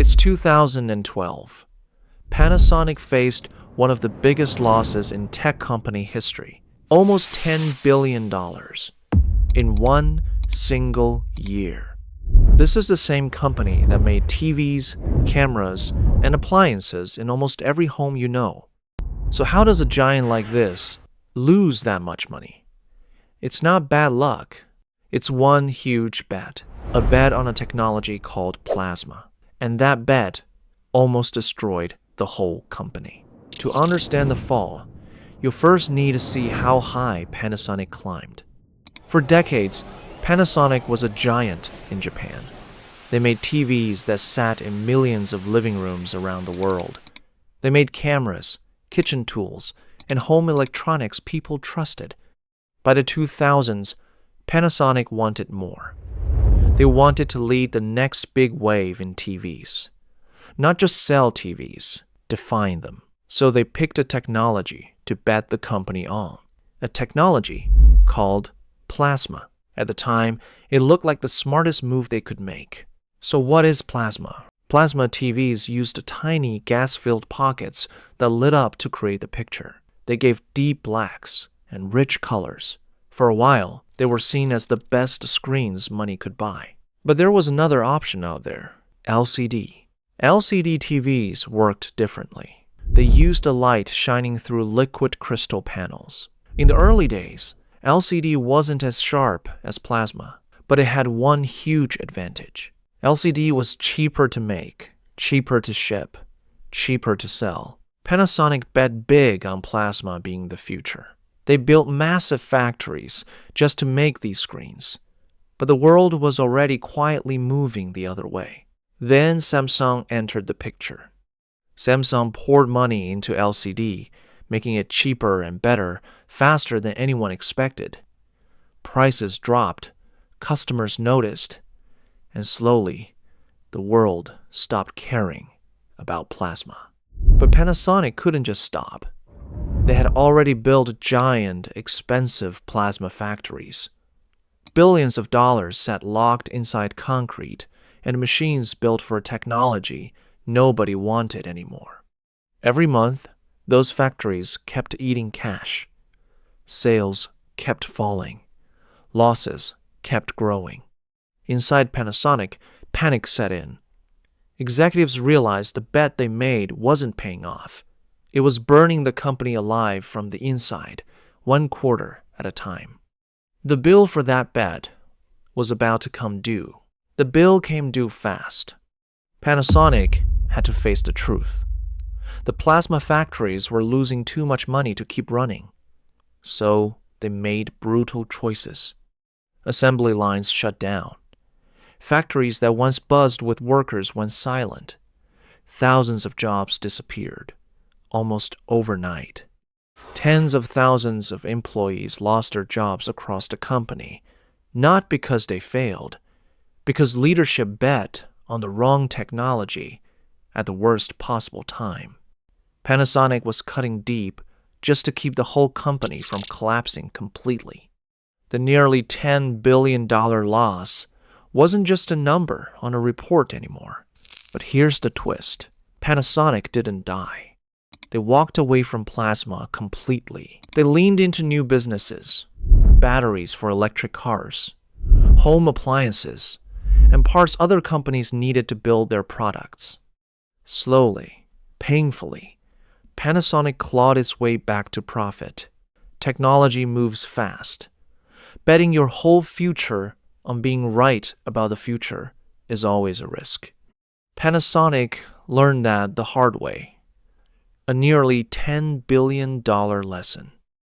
It's 2012. Panasonic faced one of the biggest losses in tech company history, almost $10 billion in one single year. This is the same company that made TVs, cameras, and appliances in almost every home you know. So how does a giant like this lose that much money? It's not bad luck. It's one huge bet. A bet on a technology called plasma. And that bet almost destroyed the whole company. To understand the fall, you first need to see how high Panasonic climbed. For decades, Panasonic was a giant in Japan. They made TVs that sat in millions of living rooms around the world. They made cameras, kitchen tools, and home electronics people trusted. By the 2000s, Panasonic wanted more. They wanted to lead the next big wave in TVs. Not just sell TVs, define them. So they picked a technology to bet the company on. A technology called plasma. At the time, it looked like the smartest move they could make. So what is plasma? Plasma TVs used tiny gas-filled pockets that lit up to create the picture. They gave deep blacks and rich colors. For a while, they were seen as the best screens money could buy. But there was another option out there, LCD. LCD TVs worked differently. They used a light shining through liquid crystal panels. In the early days, LCD wasn't as sharp as plasma, but it had one huge advantage. LCD was cheaper to make, cheaper to ship, cheaper to sell. Panasonic bet big on plasma being the future. They built massive factories just to make these screens. But the world was already quietly moving the other way. Then Samsung entered the picture. Samsung poured money into LCD, making it cheaper and better, faster than anyone expected. Prices dropped, customers noticed, and slowly, the world stopped caring about plasma. But Panasonic couldn't just stop. They had already built giant, expensive plasma factories. Billions of dollars sat locked inside concrete and machines built for technology nobody wanted anymore. Every month, those factories kept eating cash. Sales kept falling. Losses kept growing. Inside Panasonic, panic set in. Executives realized the bet they made wasn't paying off. It was burning the company alive from the inside, one quarter at a time. The bill for that bet was about to come due. The bill came due fast. Panasonic had to face the truth. The plasma factories were losing too much money to keep running. So they made brutal choices. Assembly lines shut down. Factories that once buzzed with workers went silent. Thousands of jobs disappeared, almost overnight. Tens of thousands of employees lost their jobs across the company, not because they failed, because leadership bet on the wrong technology at the worst possible time. Panasonic was cutting deep just to keep the whole company from collapsing completely. The nearly $10 billion loss wasn't just a number on a report anymore. But here's the twist. Panasonic didn't die. They walked away from plasma completely. They leaned into new businesses, batteries for electric cars, home appliances, and parts other companies needed to build their products. Slowly, painfully, Panasonic clawed its way back to profit. Technology moves fast. Betting your whole future on being right about the future is always a risk. Panasonic learned that the hard way. A nearly $10 billion lesson.